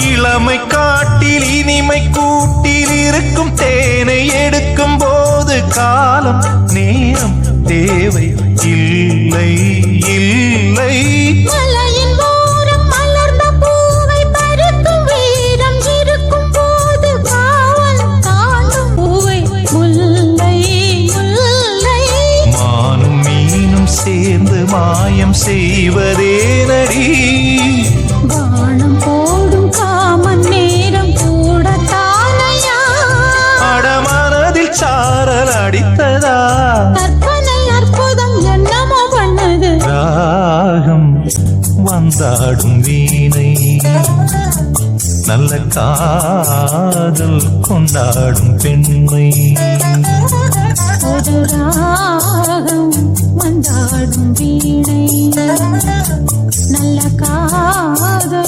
இளமை காட்டில் இனிமை கூட்டில் இருக்கும் தேனை எடுக்கும் போது காலம் நேரம் தேவை இல்லை இல்லை. மலையின் ஓரம் மலர்ந்த பூவை பறிக்கும் வீரம் இருக்கும் போது காவல் தாண்டும் பூவை முல்லை முல்லை. மானும் மீனும் சேர்ந்து மாயம் செய்வதே நடி. வானம் போடும் காமன் நேரம் கூட தானையா. அடமனதில் சாரல் அடித்ததா கற்பனை அற்புதம் என்னமோ பண்ணது. ராகம் வந்தாடும் வீணை நல்ல காதல் கொண்டாடும் பெண்மை. ஒரு ராகம் வந்தாடும் வீணை நல்ல காதல்